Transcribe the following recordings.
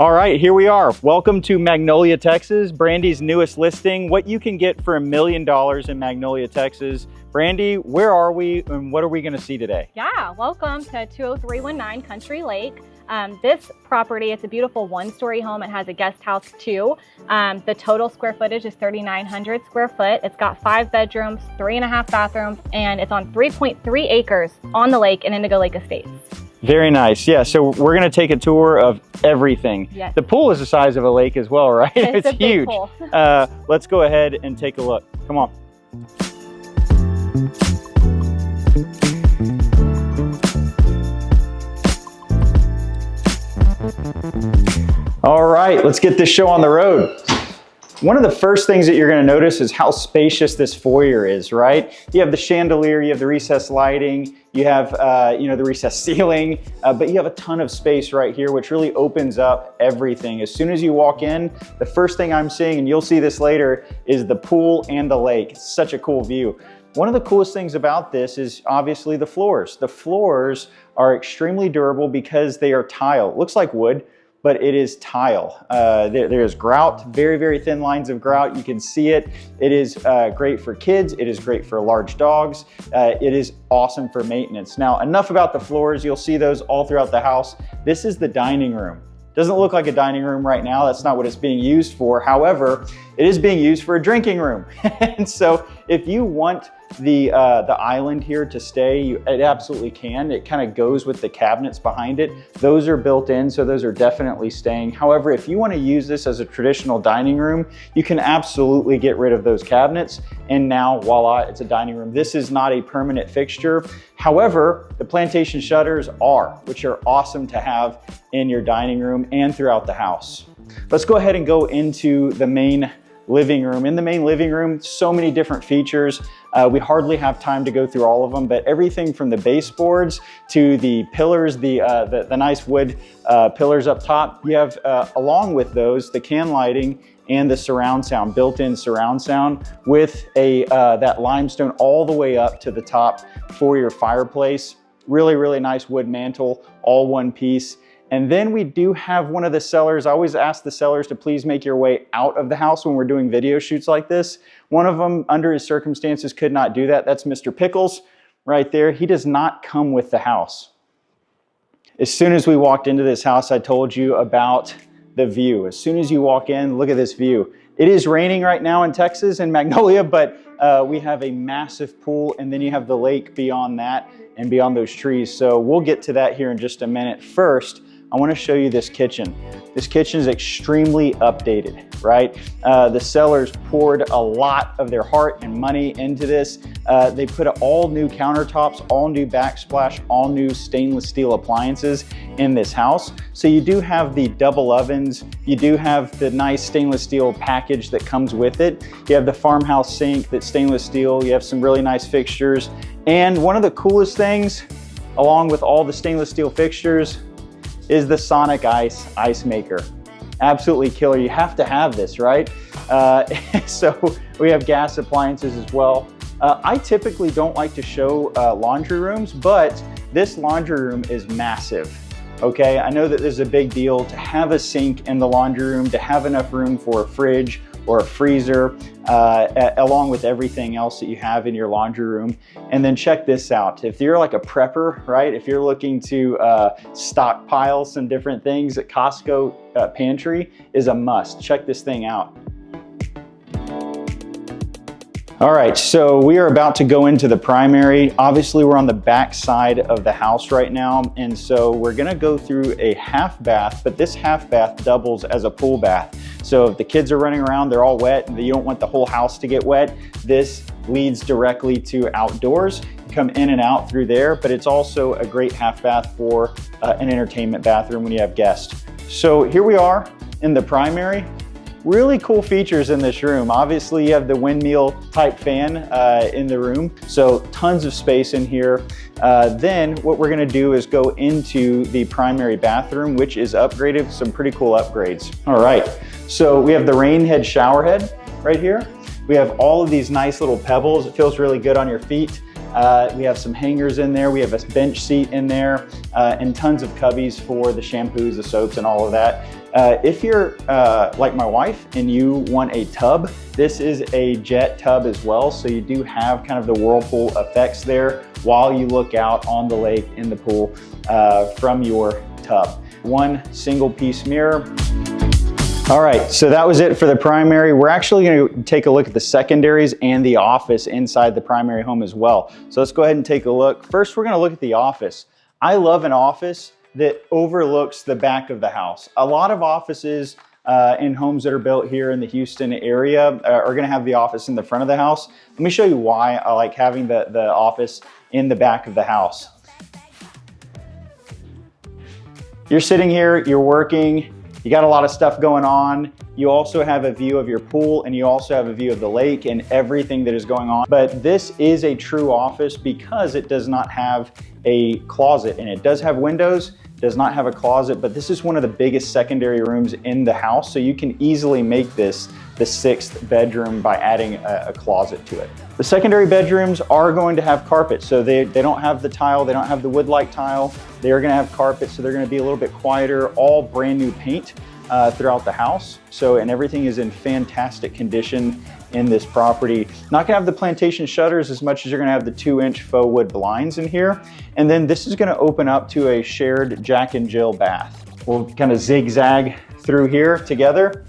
All right, here we are. Welcome to Magnolia, Texas, Brandy's newest listing. What you can get for $1 million in Magnolia, Texas. Brandy, where are we and what are we gonna see today? Yeah, welcome to 20319 Country Lake. This property, it's a beautiful one-story home. It has a guest house too. The total square footage is 3,900 square foot. It's got 5 bedrooms, 3.5 bathrooms, and it's on 3.3 acres on the lake in Indigo Lake Estates. Very nice. Yeah, so we're gonna take a tour of everything. Yes. The pool is the size of a lake as well, right? It's a big huge. pool. Let's go ahead and take a look. Come on. All right, let's get this show on the road. One of the first things that you're going to notice is how spacious this foyer is, right? You have the chandelier, you have the recessed lighting, you have the recessed ceiling, but you have a ton of space right here, which really opens up everything. As soon as you walk in, the first thing I'm seeing, and you'll see this later, is the pool and the lake. It's such a cool view. One of the coolest things about this is obviously the floors. The floors are extremely durable because they are tile. It looks like wood, but it is tile. There is grout, very, very thin lines of grout. You can see it. It is great for kids. It is great for large dogs. It is awesome for maintenance. Now, enough about the floors. You'll see those all throughout the house. This is the dining room. Doesn't look like a dining room right now. That's not what it's being used for. However, it is being used for a drinking room. And so if you want the island here to stay, it absolutely can. It kind of goes with the cabinets behind it. Those are built in, so those are definitely staying. However, if you want to use this as a traditional dining room, you can absolutely get rid of those cabinets. And now, voila, it's a dining room. This is not a permanent fixture. However, the Plantation shutters are, which are awesome to have in your dining room and throughout the house. Let's go ahead and go into the main living room. In the main living room, so many different features. We hardly have time to go through all of them, but everything from the baseboards to the pillars, the nice wood pillars up top, you have, along with those, the can lighting and the surround sound, built-in surround sound with that limestone all the way up to the top for your fireplace. Really, really nice wood mantle, all one piece. And then we do have one of the sellers. I always ask the sellers to please make your way out of the house when we're doing video shoots like this. One of them, under his circumstances, could not do that. That's Mr. Pickles right there. He does not come with the house. As soon as we walked into this house, I told you about the view. As soon as you walk in, look at this view. It is raining right now in Texas, in Magnolia, but we have a massive pool, and then you have the lake beyond that and beyond those trees. So we'll get to that here in just a minute. First, I want to show you this kitchen. This kitchen is extremely updated, right? The sellers poured a lot of their heart and money into this. They put all new countertops, all new backsplash, all new stainless steel appliances in this house. So you do have the double ovens. You do have the nice stainless steel package that comes with it. You have the farmhouse sink that's stainless steel. You have some really nice fixtures. And one of the coolest things, along with all the stainless steel fixtures, is the Sonic ice maker. Absolutely killer. You have to have this, right? So we have gas appliances as well. I typically don't like to show laundry rooms, but this laundry room is massive. Okay, I know that this is a big deal to have a sink in the laundry room, to have enough room for a fridge or a freezer, along with everything else that you have in your laundry room. And then check this out. If you're like a prepper, right? If you're looking to stockpile some different things, at Costco pantry is a must. Check this thing out. All right, so we are about to go into the primary. Obviously, we're on the back side of the house right now, and so we're gonna go through a half bath, but this half bath doubles as a pool bath. So if the kids are running around, they're all wet, and you don't want the whole house to get wet, this leads directly to outdoors. You come in and out through there, but it's also a great half bath for an entertainment bathroom when you have guests. So here we are in the primary. Really cool features in this room. Obviously, you have the windmill type fan in the room, so tons of space in here. Then what we're gonna do is go into the primary bathroom, which is upgraded with some pretty cool upgrades. All right, so we have the rain head shower head right here. We have all of these nice little pebbles. It feels really good on your feet. We have some hangers in there. We have a bench seat in there and tons of cubbies for the shampoos, the soaps, and all of that. If you're like my wife and you want a tub, this is a jet tub as well. So you do have kind of the whirlpool effects there while you look out on the lake in the pool from your tub. One single piece mirror. All right, so that was it for the primary. We're actually going to take a look at the secondaries and the office inside the primary home as well. So let's go ahead and take a look. First, we're going to look at the office. I love an office that overlooks the back of the house. A lot of offices in homes that are built here in the Houston area are going to have the office in the front of the house. Let me show you why I like having the office in the back of the house. You're sitting here, you're working, you got a lot of stuff going on. You also have a view of your pool and you also have a view of the lake and everything that is going on. But this is a true office because it does not have a closet and it does have windows, does not have a closet, but this is one of the biggest secondary rooms in the house. So you can easily make this the 6th bedroom by adding a closet to it. The secondary bedrooms are going to have carpet. So they don't have the tile, they don't have the wood-like tile. They're gonna have carpet, so they're gonna be a little bit quieter, all brand new paint throughout the house. So, and everything is in fantastic condition in this property. Not gonna have the plantation shutters as much as you're gonna have the 2-inch faux wood blinds in here. And then this is gonna open up to a shared Jack and Jill bath. We'll kind of zigzag through here together.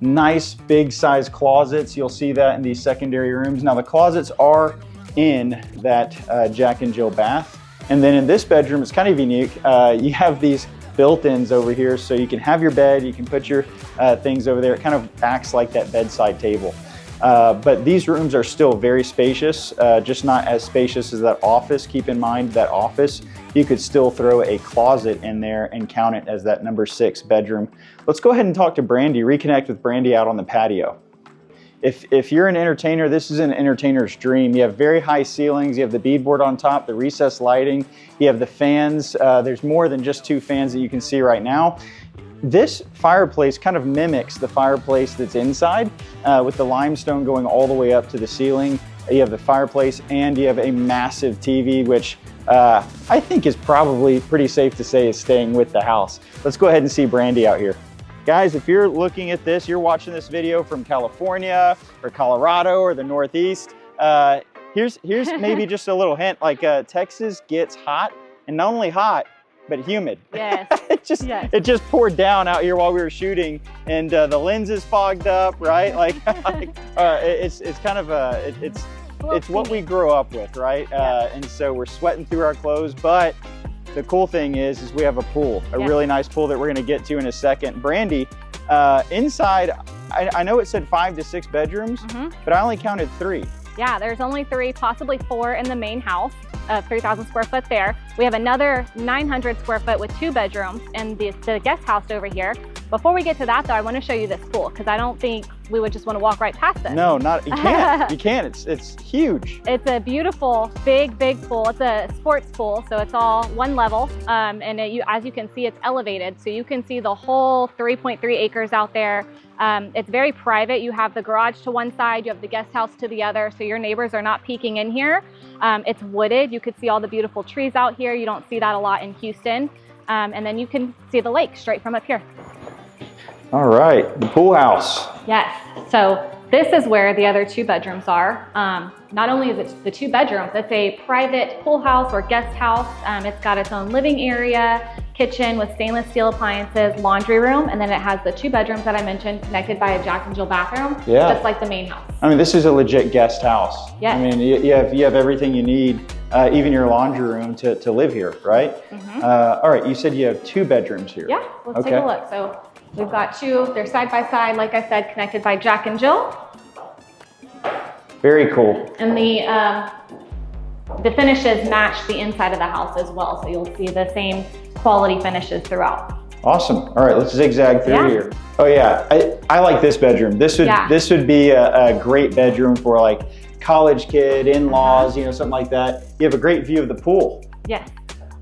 Nice big size closets. You'll see that in these secondary rooms. Now the closets are in that Jack and Jill bath. And then in this bedroom, it's kind of unique. You have these built-ins over here, so you can have your bed, you can put your things over there. It kind of acts like that bedside table. But these rooms are still very spacious, just not as spacious as that office. Keep in mind that office, you could still throw a closet in there and count it as that number 6 bedroom. Let's go ahead and talk to Brandy, reconnect with Brandy out on the patio. If you're an entertainer, this is an entertainer's dream. You have very high ceilings, you have the beadboard on top, the recessed lighting, you have the fans. There's more than just 2 fans that you can see right now. This fireplace kind of mimics the fireplace that's inside with the limestone going all the way up to the ceiling. You have the fireplace and you have a massive TV, which I think is probably pretty safe to say is staying with the house. Let's go ahead and see Brandy out here. Guys, if you're looking at this, you're watching this video from California or Colorado or the Northeast, here's maybe just a little hint, like Texas gets hot, and not only hot, but humid. Yes. It just poured down out here while we were shooting, and the lens is fogged up, right? Like, it's kind of it's what we grow up with, right? Yeah. And so we're sweating through our clothes, but the cool thing is we have a pool, a really nice pool that we're gonna get to in a second. Brandy, inside, I know it said 5 to 6 bedrooms, but I only counted 3. Yeah, there's only 3, possibly 4 in the main house, 3,000 square foot there. We have another 900 square foot with 2 bedrooms and the guest house over here. Before we get to that though, I want to show you this pool because I don't think we would just want to walk right past it. No, you can't. You can't. It's huge. It's a beautiful, big pool. It's a sports pool, so it's all one level. And as you can see, it's elevated. So you can see the whole 3.3 acres out there. It's very private. You have the garage to one side, you have the guest house to the other, so your neighbors are not peeking in here. It's wooded. You could see all the beautiful trees out here. You don't see that a lot in Houston. And then you can see the lake straight from up here. All right, the pool house. Yes, so this is where the other 2 bedrooms are. Not only is it the 2 bedrooms, it's a private pool house or guest house. It's got its own living area, kitchen with stainless steel appliances, laundry room, and then it has the 2 bedrooms that I mentioned connected by a Jack and Jill bathroom, just like the main house. I mean, this is a legit guest house. Yes. I mean, you have everything you need, even your laundry room to live here, right? All right, you said you have 2 bedrooms here. Yeah, let's take a look. So we've got 2, they're side by side, like I said, connected by Jack and Jill. Very cool. And the finishes match the inside of the house as well. So you'll see the same quality finishes throughout. Awesome. All right, let's zigzag through here. Oh yeah, I like this bedroom. This would be a great bedroom for like college kid, in-laws, you know, something like that. You have a great view of the pool. Yes.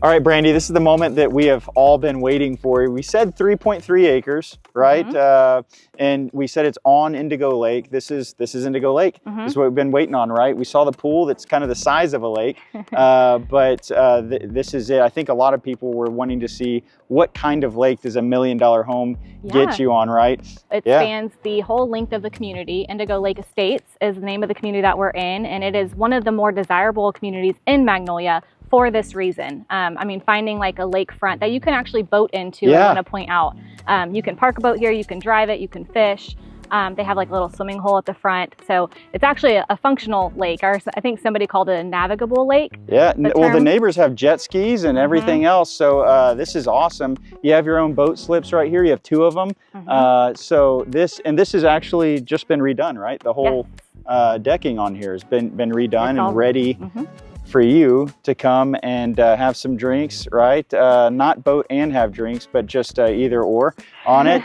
All right, Brandy, this is the moment that we have all been waiting for. We said 3.3 acres, right? And we said it's on Indigo Lake. This is Indigo Lake. This is what we've been waiting on, right? We saw the pool that's kind of the size of a lake, this is it. I think a lot of people were wanting to see what kind of lake does $1 million home get you on, right? It spans the whole length of the community. Indigo Lake Estates is the name of the community that we're in, and it is one of the more desirable communities in Magnolia for this reason. I mean, finding like a lakefront that you can actually boat into, I want to point out. You can park a boat here, you can drive it, you can fish. They have like a little swimming hole at the front. So it's actually a functional lake, or I think somebody called it a navigable lake. Yeah, well, the neighbors have jet skis and everything else. So this is awesome. You have your own boat slips right here. You have 2 of them. So this has actually just been redone, right? The whole decking on here has been redone and ready for you to come and have some drinks, right? Not boat and have drinks, but just either or on it.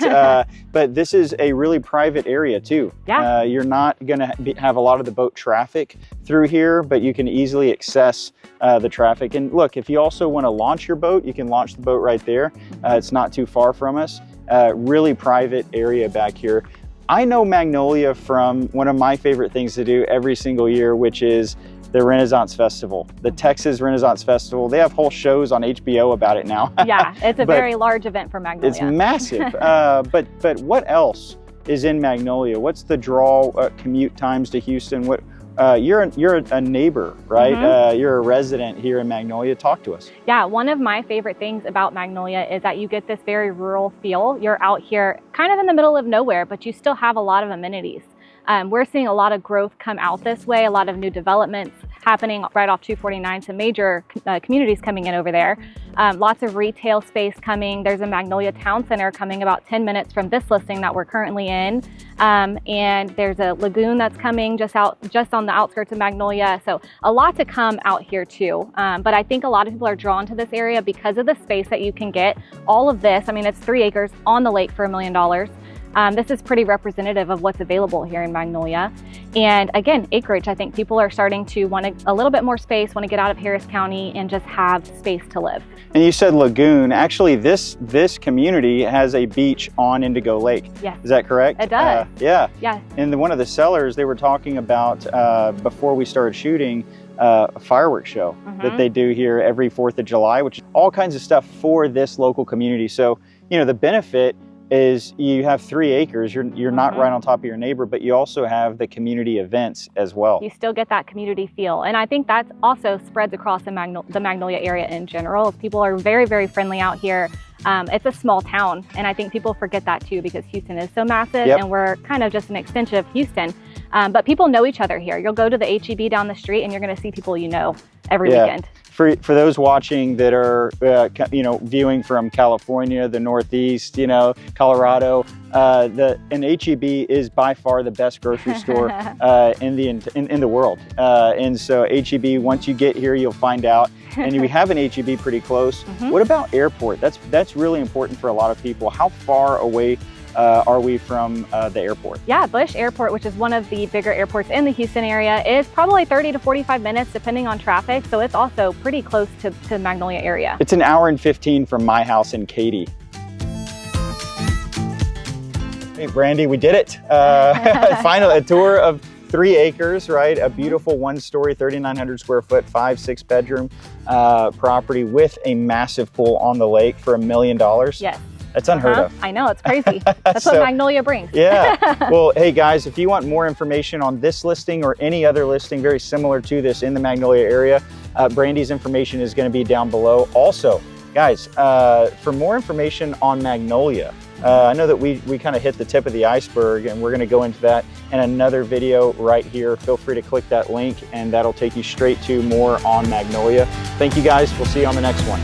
But this is a really private area too. You're not gonna have a lot of the boat traffic through here, but you can easily access the traffic. And look, if you also wanna launch your boat, you can launch the boat right there. It's not too far from us. Really private area back here. I know Magnolia from one of my favorite things to do every single year, which is the Renaissance Festival, the Texas Renaissance Festival. They have whole shows on HBO about it now. Yeah, it's a very large event for Magnolia. It's massive. But what else is in Magnolia? What's the draw? Commute times to Houston? What? You're a neighbor, right? You're a resident here in Magnolia. Talk to us. Yeah, one of my favorite things about Magnolia is that you get this very rural feel. You're out here kind of in the middle of nowhere, but you still have a lot of amenities. We're seeing a lot of growth come out this way, a lot of new developments happening right off 249, some major communities coming in over there. Lots of retail space coming. There's a Magnolia Town Center coming about 10 minutes from this listing that we're currently in. And there's a lagoon that's coming just on the outskirts of Magnolia. So a lot to come out here too. But I think a lot of people are drawn to this area because of the space that you can get. All of this, I mean, it's 3 acres on the lake for $1 million. This is pretty representative of what's available here in Magnolia. And again, acreage, I think people are starting to want a little bit more space, want to get out of Harris County and just have space to live. And you said lagoon. Actually, this community has a beach on Indigo Lake. Yes. Is that correct? It does. Yeah. Yeah. And one of the sellers, they were talking about, before we started shooting, a fireworks show that they do here every 4th of July, which is all kinds of stuff for this local community. So, you know, the benefit is you have 3 acres, you're not right on top of your neighbor, but you also have the community events as well. You still get that community feel. And I think that also spreads across the Magnolia area in general. People are very, very friendly out here. It's a small town, and I think people forget that too because Houston is so massive and we're kind of just an extension of Houston. But people know each other here. You'll go to the H-E-B down the street and you're gonna see people you know every weekend. For those watching that are, viewing from California, the Northeast, Colorado, an H-E-B is by far the best grocery store in the world. And so H-E-B, once you get here, you'll find out. And we have an H-E-B pretty close. What about airport? That's really important for a lot of people. How far away are we from the airport? Yeah, Bush Airport, which is one of the bigger airports in the Houston area, is probably 30 to 45 minutes depending on traffic. So it's also pretty close to the Magnolia area. It's an hour and 15 from my house in Katy. Hey, Brandy, we did it. Finally, a tour of 3 acres, right? A beautiful 1-story, 3,900 square foot, 5-6 bedroom property with a massive pool on the lake for $1 million. Yes. That's unheard of. I know, it's crazy. That's what Magnolia brings. Yeah. Well, hey guys, if you want more information on this listing or any other listing very similar to this in the Magnolia area, Brandy's information is going to be down below. Also, guys, for more information on Magnolia, I know that we kind of hit the tip of the iceberg and we're going to go into that in another video right here. Feel free to click that link and that'll take you straight to more on Magnolia. Thank you guys. We'll see you on the next one.